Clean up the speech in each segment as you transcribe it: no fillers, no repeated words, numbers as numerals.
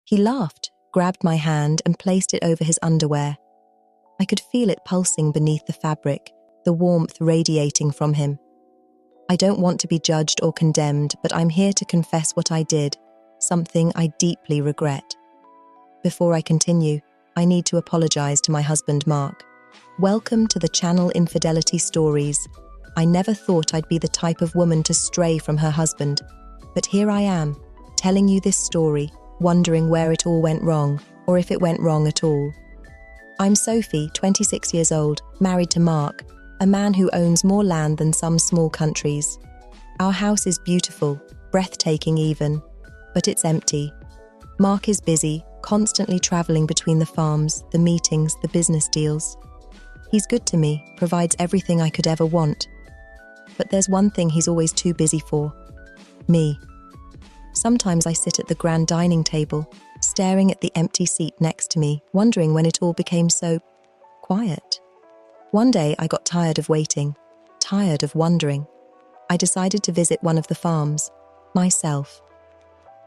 He laughed, grabbed my hand and placed it over his underwear. I could feel it pulsing beneath the fabric, the warmth radiating from him. I don't want to be judged or condemned, but I'm here to confess what I did, something I deeply regret. Before I continue, I need to apologize to my husband, Mark. Welcome to the channel Infidelity Stories. I never thought I'd be the type of woman to stray from her husband, but here I am, telling you this story, wondering where it all went wrong, or if it went wrong at all. I'm Sophie, 26 years old, married to Mark, a man who owns more land than some small countries. Our house is beautiful, breathtaking even, but it's empty. Mark is busy, constantly traveling between the farms, the meetings, the business deals. He's good to me, provides everything I could ever want. But there's one thing he's always too busy for: me. Sometimes I sit at the grand dining table, staring at the empty seat next to me, wondering when it all became so quiet. One day I got tired of waiting, tired of wondering. I decided to visit one of the farms, myself.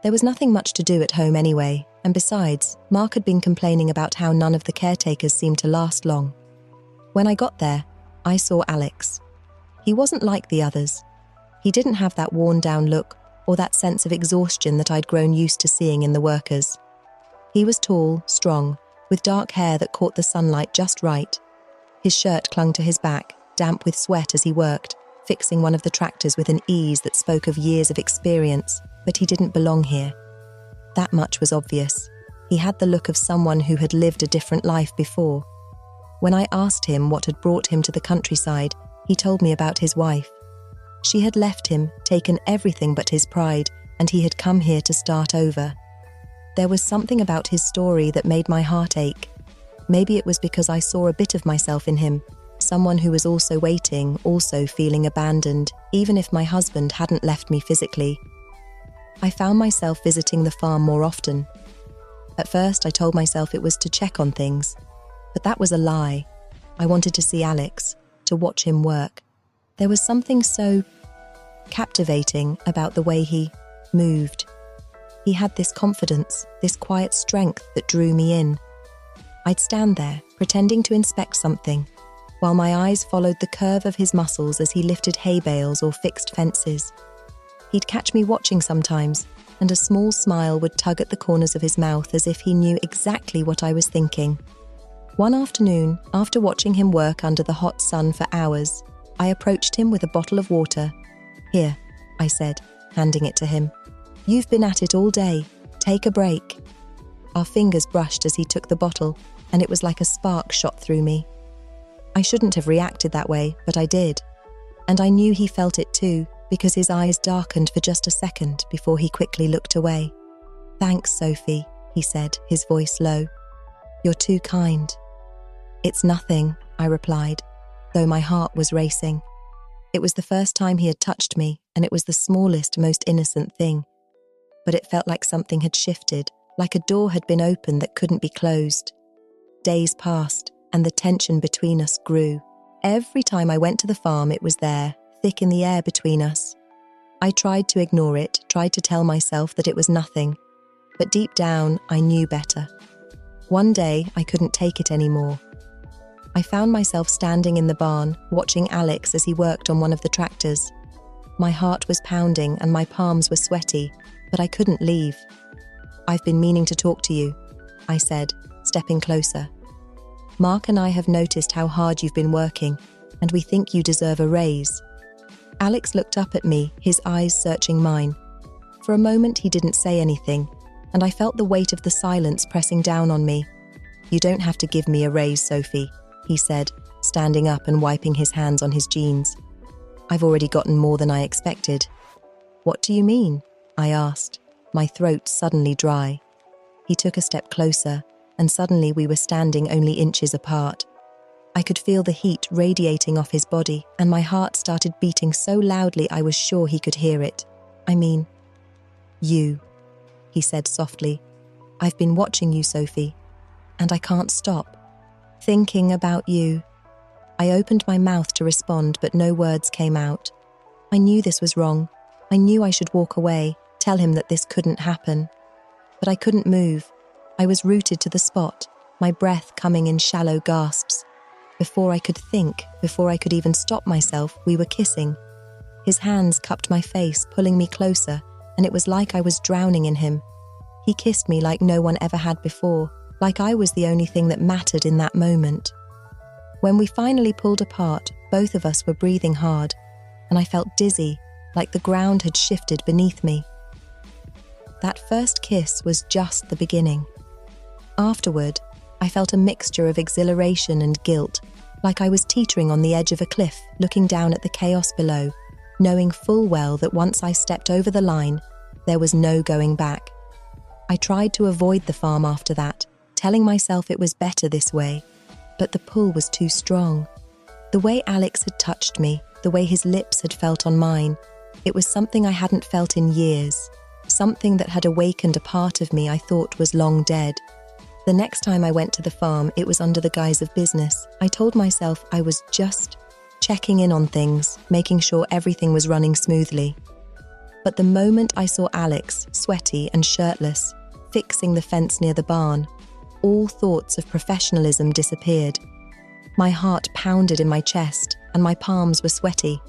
There was nothing much to do at home anyway, and besides, Mark had been complaining about how none of the caretakers seemed to last long. When I got there, I saw Alex. He wasn't like the others. He didn't have that worn-down look or that sense of exhaustion that I'd grown used to seeing in the workers. He was tall, strong, with dark hair that caught the sunlight just right. His shirt clung to his back, damp with sweat as he worked, fixing one of the tractors with an ease that spoke of years of experience, but he didn't belong here. That much was obvious. He had the look of someone who had lived a different life before. When I asked him what had brought him to the countryside, he told me about his wife. She had left him, taken everything but his pride, and he had come here to start over. There was something about his story that made my heart ache. Maybe it was because I saw a bit of myself in him, someone who was also waiting, also feeling abandoned, even if my husband hadn't left me physically. I found myself visiting the farm more often. At first, I told myself it was to check on things, but that was a lie. I wanted to see Alex, to watch him work. There was something so captivating about the way he moved. He had this confidence, this quiet strength that drew me in. I'd stand there, pretending to inspect something, while my eyes followed the curve of his muscles as he lifted hay bales or fixed fences. He'd catch me watching sometimes, and a small smile would tug at the corners of his mouth as if he knew exactly what I was thinking. One afternoon, after watching him work under the hot sun for hours, I approached him with a bottle of water. "Here," I said, handing it to him. "You've been at it all day. Take a break." Our fingers brushed as he took the bottle, and it was like a spark shot through me. I shouldn't have reacted that way, but I did. And I knew he felt it too, because his eyes darkened for just a second before he quickly looked away. "Thanks, Sophie," he said, his voice low. "You're too kind." "It's nothing," I replied, though my heart was racing. It was the first time he had touched me, and it was the smallest, most innocent thing. But it felt like something had shifted, like a door had been opened that couldn't be closed. Days passed, and the tension between us grew. Every time I went to the farm, it was there, thick in the air between us. I tried to ignore it, tried to tell myself that it was nothing, but deep down, I knew better. One day, I couldn't take it anymore. I found myself standing in the barn, watching Alex as he worked on one of the tractors. My heart was pounding and my palms were sweaty, but I couldn't leave. "I've been meaning to talk to you," I said, stepping closer. "Mark and I have noticed how hard you've been working, and we think you deserve a raise." Alex looked up at me, his eyes searching mine. For a moment, he didn't say anything, and I felt the weight of the silence pressing down on me. "You don't have to give me a raise, Sophie," he said, standing up and wiping his hands on his jeans. "I've already gotten more than I expected." "What do you mean?" I asked, my throat suddenly dry. He took a step closer, and suddenly we were standing only inches apart. I could feel the heat radiating off his body, and my heart started beating so loudly I was sure he could hear it. "I mean, you," he said softly. "I've been watching you, Sophie, and I can't stop. Thinking about you." I opened my mouth to respond, but no words came out. I knew this was wrong. I knew I should walk away, tell him that this couldn't happen. but I couldn't move. I was rooted to the spot, my breath coming in shallow gasps. Before I could think, before I could even stop myself, we were kissing. His hands cupped my face, pulling me closer, and it was like I was drowning in him. He kissed me like no one ever had before, like I was the only thing that mattered in that moment. When we finally pulled apart, both of us were breathing hard, and I felt dizzy, like the ground had shifted beneath me. That first kiss was just the beginning. Afterward, I felt a mixture of exhilaration and guilt, like I was teetering on the edge of a cliff, looking down at the chaos below, knowing full well that once I stepped over the line, there was no going back. I tried to avoid the farm after that, telling myself it was better this way, but the pull was too strong. The way Alex had touched me, the way his lips had felt on mine, it was something I hadn't felt in years, something that had awakened a part of me I thought was long dead. The next time I went to the farm, it was under the guise of business. I told myself I was just checking in on things, making sure everything was running smoothly. But the moment I saw Alex, sweaty and shirtless, fixing the fence near the barn, all thoughts of professionalism disappeared. My heart pounded in my chest, and my palms were sweaty.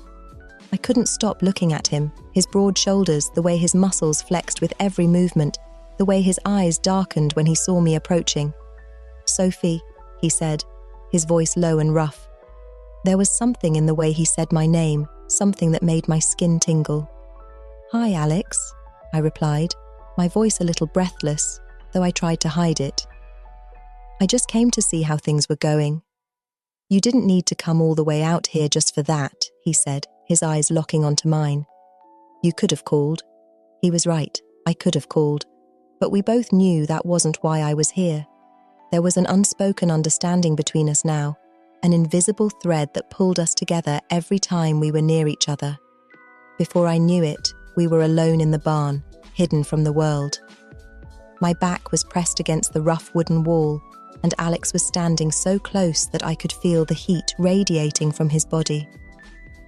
I couldn't stop looking at him, his broad shoulders, the way his muscles flexed with every movement, the way his eyes darkened when he saw me approaching. "Sophie," he said, his voice low and rough. There was something in the way he said my name, something that made my skin tingle. "Hi, Alex," I replied, my voice a little breathless, though I tried to hide it. "I just came to see how things were going." "You didn't need to come all the way out here just for that," he said, his eyes locking onto mine. "You could have called." He was right, I could have called. But we both knew that wasn't why I was here. There was an unspoken understanding between us now, an invisible thread that pulled us together every time we were near each other. Before I knew it, we were alone in the barn, hidden from the world. My back was pressed against the rough wooden wall, and Alex was standing so close that I could feel the heat radiating from his body.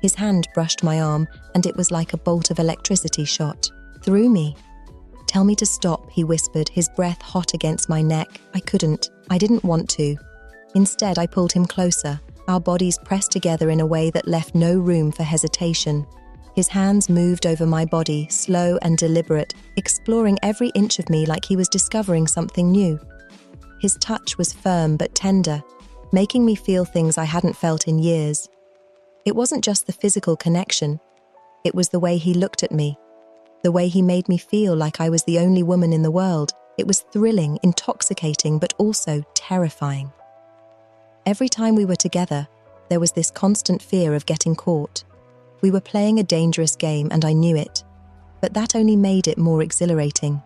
His hand brushed my arm, and it was like a bolt of electricity shot through me. "Tell me to stop," he whispered, his breath hot against my neck. I couldn't. I didn't want to. Instead, I pulled him closer, our bodies pressed together in a way that left no room for hesitation. His hands moved over my body, slow and deliberate, exploring every inch of me like he was discovering something new. His touch was firm but tender, making me feel things I hadn't felt in years. It wasn't just the physical connection. It was the way he looked at me, the way he made me feel like I was the only woman in the world. It was thrilling, intoxicating, but also terrifying. Every time we were together, there was this constant fear of getting caught. We were playing a dangerous game, and I knew it. But that only made it more exhilarating.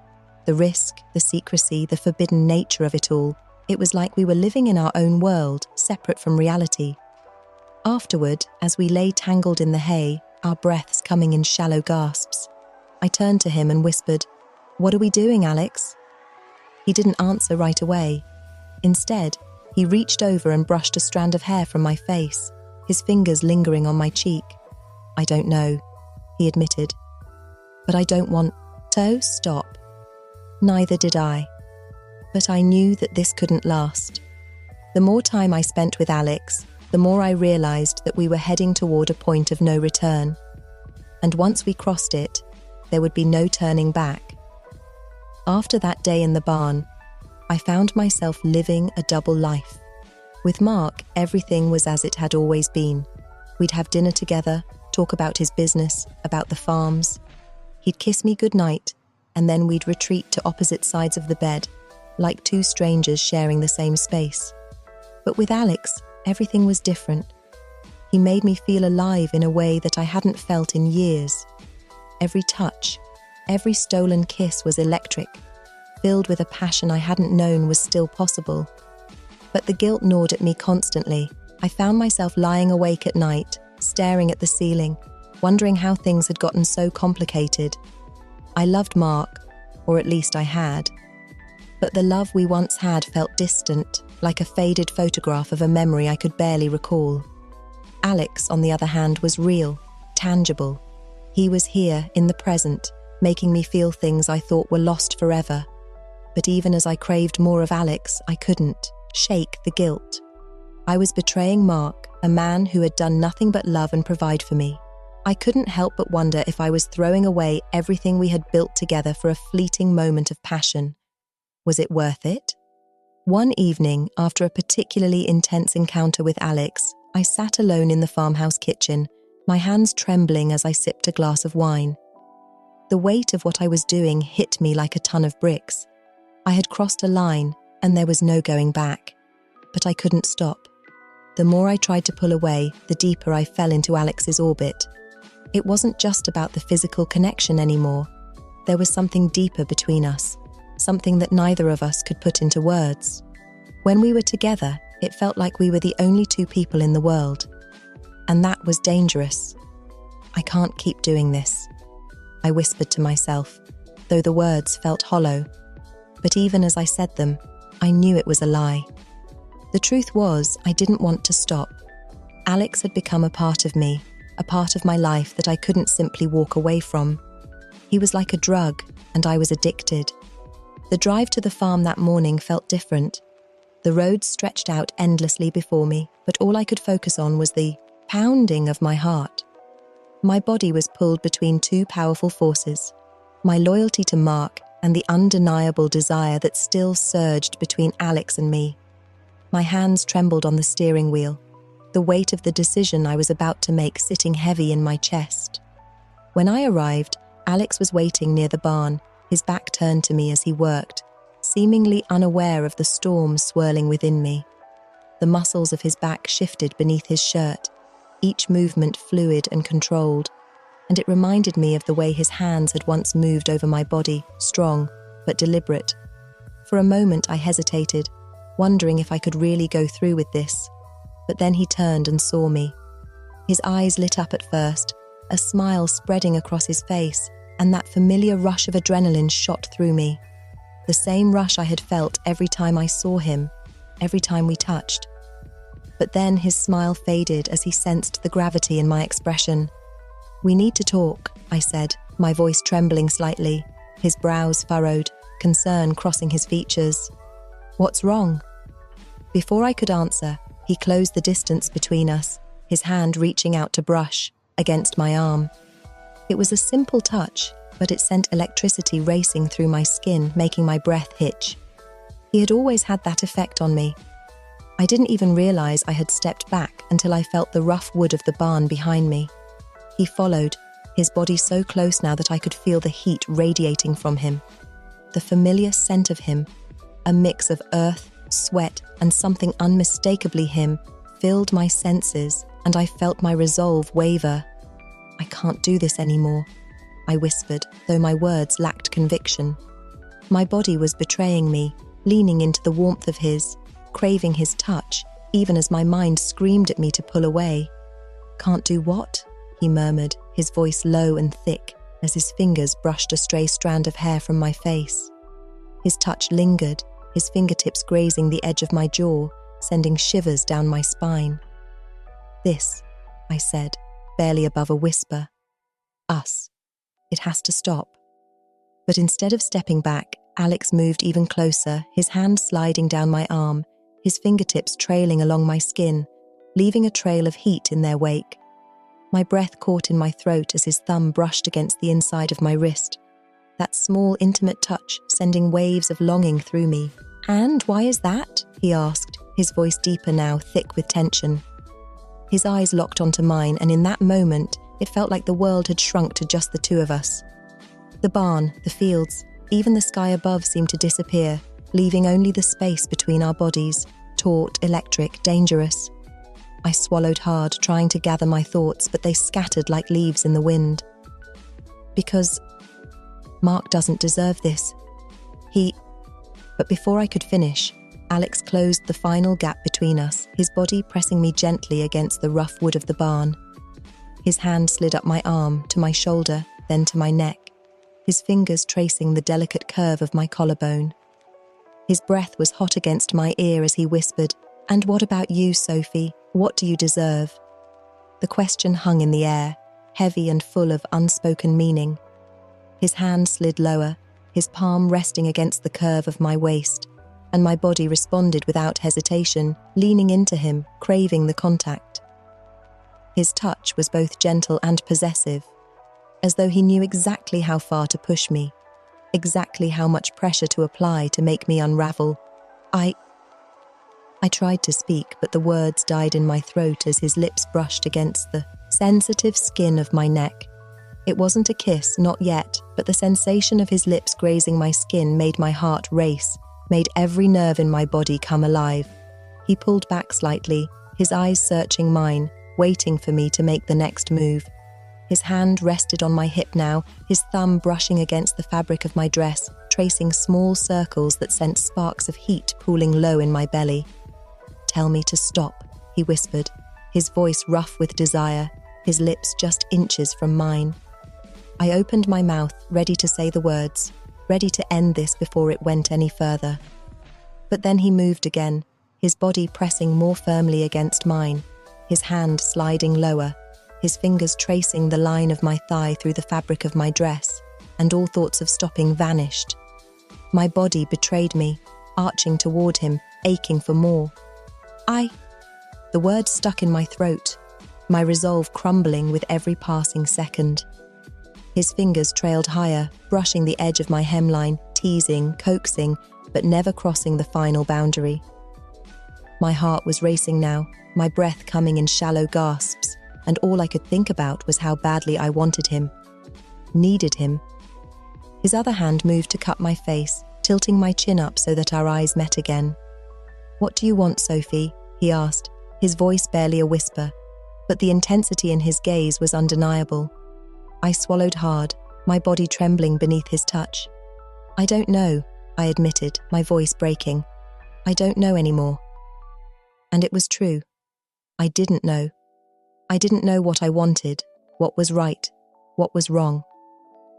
The risk, the secrecy, the forbidden nature of it all. It was like we were living in our own world, separate from reality. Afterward, as we lay tangled in the hay, our breaths coming in shallow gasps, I turned to him and whispered, "What are we doing, Alex?" He didn't answer right away. Instead, he reached over and brushed a strand of hair from my face, his fingers lingering on my cheek. "I don't know," he admitted. "But I don't want to stop." Neither did I. But I knew that this couldn't last. The more time I spent with Alex, the more I realized that we were heading toward a point of no return. And once we crossed it, there would be no turning back. After that day in the barn, I found myself living a double life. With Mark, everything was as it had always been. We'd have dinner together, talk about his business, about the farms. He'd kiss me goodnight, and then we'd retreat to opposite sides of the bed, like two strangers sharing the same space. But with Alex, everything was different. He made me feel alive in a way that I hadn't felt in years. Every touch, every stolen kiss was electric, filled with a passion I hadn't known was still possible. But the guilt gnawed at me constantly. I found myself lying awake at night, staring at the ceiling, wondering how things had gotten so complicated. I loved Mark, or at least I had. But the love we once had felt distant, like a faded photograph of a memory I could barely recall. Alex, on the other hand, was real, tangible. He was here, in the present, making me feel things I thought were lost forever. But even as I craved more of Alex, I couldn't shake the guilt. I was betraying Mark, a man who had done nothing but love and provide for me. I couldn't help but wonder if I was throwing away everything we had built together for a fleeting moment of passion. Was it worth it? One evening, after a particularly intense encounter with Alex, I sat alone in the farmhouse kitchen, my hands trembling as I sipped a glass of wine. The weight of what I was doing hit me like a ton of bricks. I had crossed a line, and there was no going back. But I couldn't stop. The more I tried to pull away, the deeper I fell into Alex's orbit. It wasn't just about the physical connection anymore. There was something deeper between us, something that neither of us could put into words. When we were together, it felt like we were the only two people in the world. And that was dangerous. I can't keep doing this, I whispered to myself, though the words felt hollow. But even as I said them, I knew it was a lie. The truth was, I didn't want to stop. Alex had become a part of me, a part of my life that I couldn't simply walk away from. He was like a drug, and I was addicted. The drive to the farm that morning felt different. The road stretched out endlessly before me, but all I could focus on was the pounding of my heart. My body was pulled between two powerful forces, my loyalty to Mark and the undeniable desire that still surged between Alex and me. My hands trembled on the steering wheel, the weight of the decision I was about to make sitting heavy in my chest. When I arrived, Alex was waiting near the barn, his back turned to me as he worked, seemingly unaware of the storm swirling within me. The muscles of his back shifted beneath his shirt, each movement fluid and controlled, and it reminded me of the way his hands had once moved over my body, strong but deliberate. For a moment I hesitated, wondering if I could really go through with this, but then he turned and saw me. His eyes lit up at first, a smile spreading across his face, and that familiar rush of adrenaline shot through me. The same rush I had felt every time I saw him, every time we touched. But then his smile faded as he sensed the gravity in my expression. "We need to talk," I said, my voice trembling slightly, his brows furrowed, concern crossing his features. "What's wrong?" Before I could answer, he closed the distance between us, his hand reaching out to brush against my arm. It was a simple touch, but it sent electricity racing through my skin, making my breath hitch. He had always had that effect on me. I didn't even realize I had stepped back until I felt the rough wood of the barn behind me. He followed, his body so close now that I could feel the heat radiating from him. The familiar scent of him, a mix of earth, sweat, and something unmistakably him, filled my senses, and I felt my resolve waver. "I can't do this anymore," I whispered, though my words lacked conviction. My body was betraying me, leaning into the warmth of his, craving his touch, even as my mind screamed at me to pull away. "Can't do what?" he murmured, his voice low and thick, as his fingers brushed a stray strand of hair from my face. His touch lingered, his fingertips grazing the edge of my jaw, sending shivers down my spine. "This," I said, barely above a whisper. "Us. It has to stop." But instead of stepping back, Alex moved even closer, his hand sliding down my arm, his fingertips trailing along my skin, leaving a trail of heat in their wake. My breath caught in my throat as his thumb brushed against the inside of my wrist, that small, intimate touch sending waves of longing through me. "And why is that?" he asked, his voice deeper now, thick with tension. His eyes locked onto mine, and in that moment, it felt like the world had shrunk to just the two of us. The barn, the fields, even the sky above seemed to disappear, leaving only the space between our bodies, taut, electric, dangerous. I swallowed hard, trying to gather my thoughts, but they scattered like leaves in the wind. "Because Mark doesn't deserve this. But before I could finish, Alex closed the final gap between us, his body pressing me gently against the rough wood of the barn. His hand slid up my arm, to my shoulder, then to my neck, his fingers tracing the delicate curve of my collarbone. His breath was hot against my ear as he whispered, "And what about you, Sophie? What do you deserve?" The question hung in the air, heavy and full of unspoken meaning. His hand slid lower, his palm resting against the curve of my waist, and my body responded without hesitation, leaning into him, craving the contact. His touch was both gentle and possessive, as though he knew exactly how far to push me, exactly how much pressure to apply to make me unravel. I tried to speak, but the words died in my throat as his lips brushed against the sensitive skin of my neck. It wasn't a kiss, not yet, but the sensation of his lips grazing my skin made my heart race, made every nerve in my body come alive. He pulled back slightly, his eyes searching mine, waiting for me to make the next move. His hand rested on my hip now, his thumb brushing against the fabric of my dress, tracing small circles that sent sparks of heat pooling low in my belly. "Tell me to stop," he whispered, his voice rough with desire, his lips just inches from mine. I opened my mouth, ready to say the words, ready to end this before it went any further. But then he moved again, his body pressing more firmly against mine, his hand sliding lower, his fingers tracing the line of my thigh through the fabric of my dress, and all thoughts of stopping vanished. My body betrayed me, arching toward him, aching for more. The words stuck in my throat, my resolve crumbling with every passing second. His fingers trailed higher, brushing the edge of my hemline, teasing, coaxing, but never crossing the final boundary. My heart was racing now, my breath coming in shallow gasps, and all I could think about was how badly I wanted him, needed him. His other hand moved to cup my face, tilting my chin up so that our eyes met again. "What do you want, Sophie?" he asked, his voice barely a whisper, but the intensity in his gaze was undeniable. I swallowed hard, my body trembling beneath his touch. "I don't know," I admitted, my voice breaking. "I don't know anymore." And it was true. I didn't know. I didn't know what I wanted, what was right, what was wrong.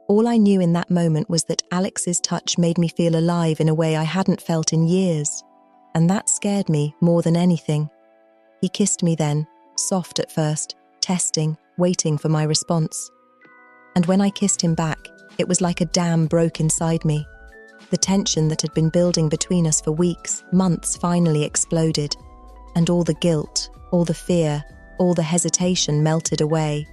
All I knew in that moment was that Alex's touch made me feel alive in a way I hadn't felt in years, and that scared me more than anything. He kissed me then, soft at first, testing, waiting for my response. And when I kissed him back, it was like a dam broke inside me. The tension that had been building between us for weeks, months finally exploded, and all the guilt, all the fear, all the hesitation melted away.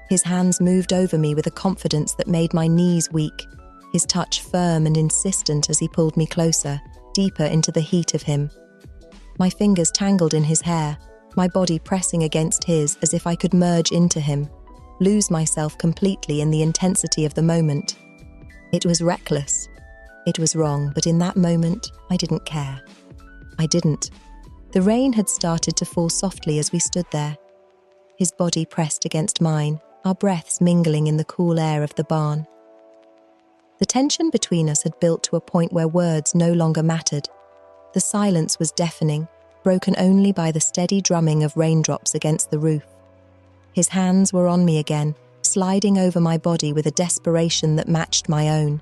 His hands moved over me with a confidence that made my knees weak, his touch firm and insistent as he pulled me closer, deeper into the heat of him. My fingers tangled in his hair, my body pressing against his as if I could merge into him, lose myself completely in the intensity of the moment. It was reckless. It was wrong, but in that moment, I didn't care. I didn't. The rain had started to fall softly as we stood there. His body pressed against mine, our breaths mingling in the cool air of the barn. The tension between us had built to a point where words no longer mattered. The silence was deafening, broken only by the steady drumming of raindrops against the roof. His hands were on me again, sliding over my body with a desperation that matched my own.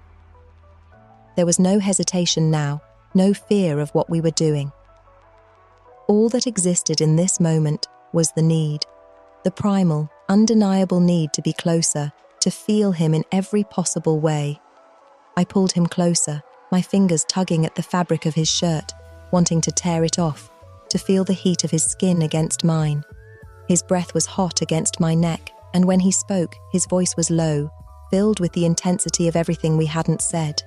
There was no hesitation now, no fear of what we were doing. All that existed in this moment was the need, the primal, undeniable need to be closer, to feel him in every possible way. I pulled him closer, my fingers tugging at the fabric of his shirt, wanting to tear it off, to feel the heat of his skin against mine. His breath was hot against my neck, and when he spoke, his voice was low, filled with the intensity of everything we hadn't said.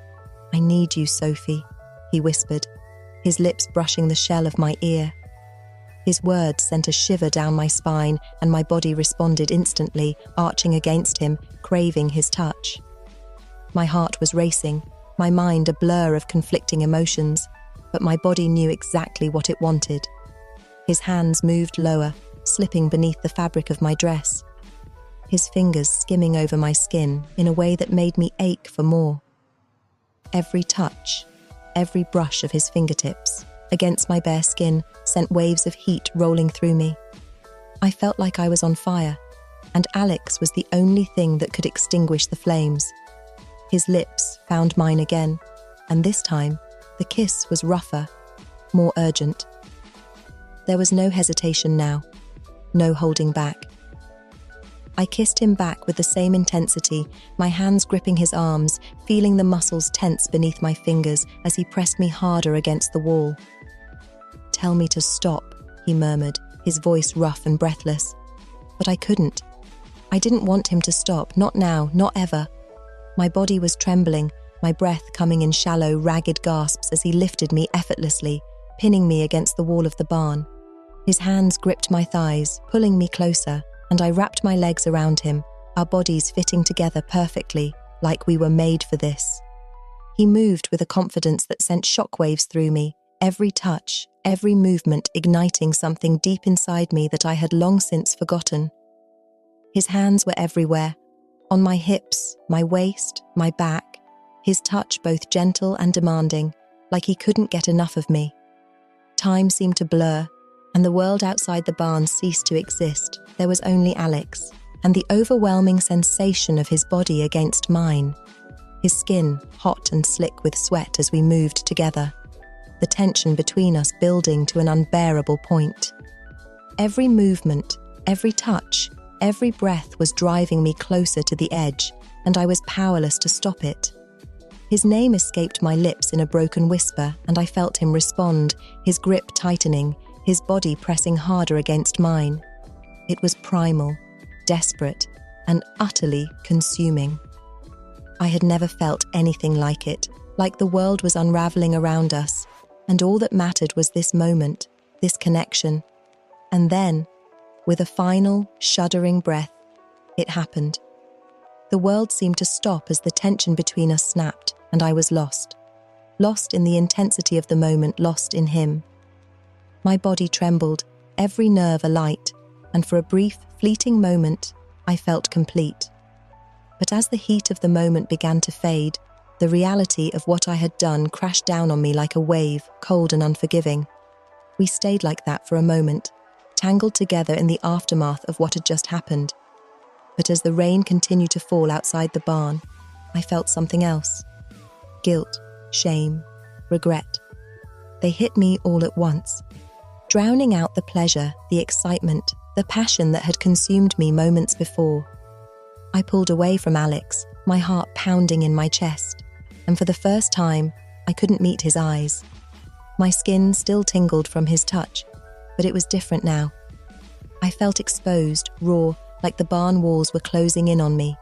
"I need you, Sophie," he whispered, his lips brushing the shell of my ear. His words sent a shiver down my spine, and my body responded instantly, arching against him, craving his touch. My heart was racing, my mind a blur of conflicting emotions, but my body knew exactly what it wanted. His hands moved lower, slipping beneath the fabric of my dress, his fingers skimming over my skin in a way that made me ache for more. Every touch, every brush of his fingertips against my bare skin sent waves of heat rolling through me. I felt like I was on fire, and Alex was the only thing that could extinguish the flames. His lips found mine again, and this time, the kiss was rougher, more urgent. There was no hesitation now, no holding back. I kissed him back with the same intensity, my hands gripping his arms, feeling the muscles tense beneath my fingers as he pressed me harder against the wall. "Tell me to stop," he murmured, his voice rough and breathless. But I couldn't. I didn't want him to stop, not now, not ever. My body was trembling, my breath coming in shallow, ragged gasps as he lifted me effortlessly, pinning me against the wall of the barn. His hands gripped my thighs, pulling me closer, and I wrapped my legs around him, our bodies fitting together perfectly, like we were made for this. He moved with a confidence that sent shockwaves through me, every touch, every movement igniting something deep inside me that I had long since forgotten. His hands were everywhere, on my hips, my waist, my back, his touch both gentle and demanding, like he couldn't get enough of me. Time seemed to blur, and the world outside the barn ceased to exist. There was only Alex, and the overwhelming sensation of his body against mine. His skin, hot and slick with sweat as we moved together. The tension between us building to an unbearable point. Every movement, every touch, every breath was driving me closer to the edge, and I was powerless to stop it. His name escaped my lips in a broken whisper, and I felt him respond, his grip tightening, his body pressing harder against mine. It was primal, desperate, and utterly consuming. I had never felt anything like it, like the world was unraveling around us, and all that mattered was this moment, this connection. And then, with a final, shuddering breath, it happened. The world seemed to stop as the tension between us snapped, and I was lost. Lost in the intensity of the moment, lost in him. My body trembled, every nerve alight, and for a brief, fleeting moment, I felt complete. But as the heat of the moment began to fade, the reality of what I had done crashed down on me like a wave, cold and unforgiving. We stayed like that for a moment, tangled together in the aftermath of what had just happened. But as the rain continued to fall outside the barn, I felt something else. Guilt, shame, regret. They hit me all at once, drowning out the pleasure, the excitement, the passion that had consumed me moments before. I pulled away from Alex, my heart pounding in my chest, and for the first time, I couldn't meet his eyes. My skin still tingled from his touch, but it was different now. I felt exposed, raw, like the barn walls were closing in on me.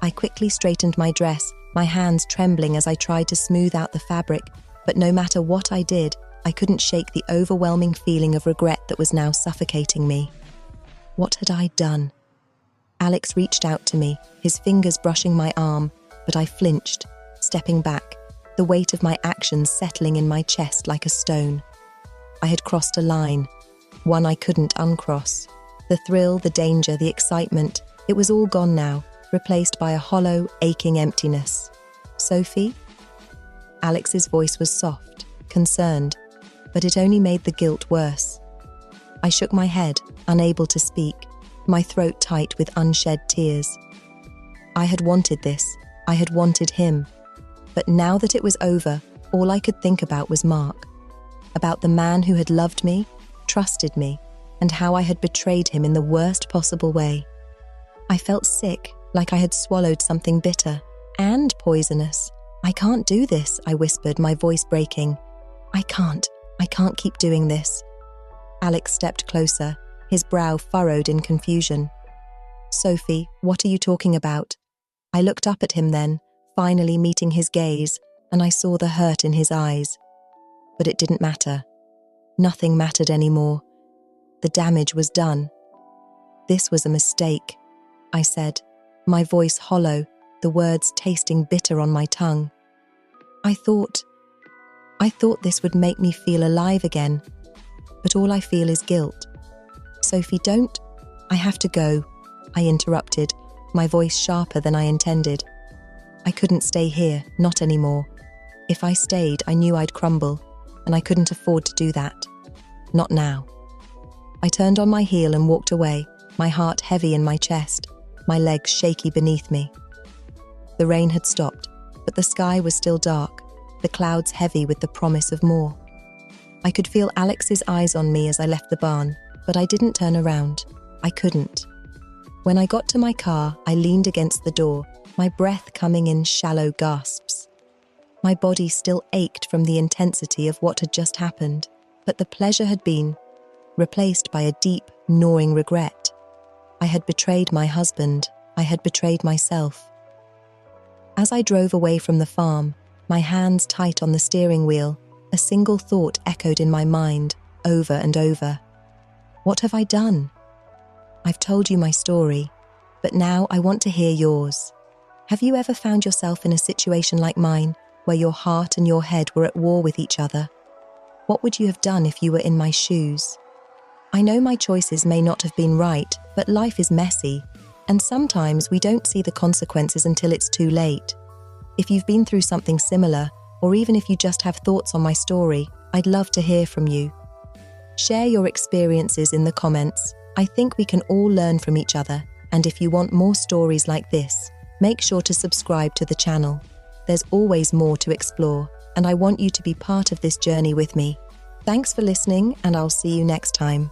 I quickly straightened my dress, my hands trembling as I tried to smooth out the fabric, but no matter what I did, I couldn't shake the overwhelming feeling of regret that was now suffocating me. What had I done? Alex reached out to me, his fingers brushing my arm, but I flinched, stepping back, the weight of my actions settling in my chest like a stone. I had crossed a line, one I couldn't uncross. The thrill, the danger, the excitement, it was all gone now, replaced by a hollow, aching emptiness. "Sophie?" Alex's voice was soft, concerned, but it only made the guilt worse. I shook my head, unable to speak, my throat tight with unshed tears. I had wanted this, I had wanted him, but now that it was over, all I could think about was Mark, about the man who had loved me, trusted me, and how I had betrayed him in the worst possible way. I felt sick, like I had swallowed something bitter and poisonous. "I can't do this," I whispered, my voice breaking. I can't keep doing this." Alex stepped closer, his brow furrowed in confusion. "Sophie, what are you talking about?" I looked up at him then, finally meeting his gaze, and I saw the hurt in his eyes. But it didn't matter. Nothing mattered anymore. The damage was done. "This was a mistake," I said, my voice hollow, the words tasting bitter on my tongue. I thought this would make me feel alive again, but all I feel is guilt." "Sophie, don't." "I have to go," I interrupted, my voice sharper than I intended. I couldn't stay here, not anymore. If I stayed, I knew I'd crumble, and I couldn't afford to do that. Not now. I turned on my heel and walked away, my heart heavy in my chest, my legs shaky beneath me. The rain had stopped, but the sky was still dark, the clouds heavy with the promise of more. I could feel Alex's eyes on me as I left the barn, but I didn't turn around. I couldn't. When I got to my car, I leaned against the door, my breath coming in shallow gasps. My body still ached from the intensity of what had just happened, but the pleasure had been replaced by a deep, gnawing regret. I had betrayed my husband. I had betrayed myself. As I drove away from the farm, my hands tight on the steering wheel, a single thought echoed in my mind, over and over. What have I done? I've told you my story, but now I want to hear yours. Have you ever found yourself in a situation like mine, where your heart and your head were at war with each other? What would you have done if you were in my shoes? I know my choices may not have been right, but life is messy, and sometimes we don't see the consequences until it's too late. If you've been through something similar, or even if you just have thoughts on my story, I'd love to hear from you. Share your experiences in the comments. I think we can all learn from each other, and if you want more stories like this, make sure to subscribe to the channel. There's always more to explore, and I want you to be part of this journey with me. Thanks for listening, and I'll see you next time.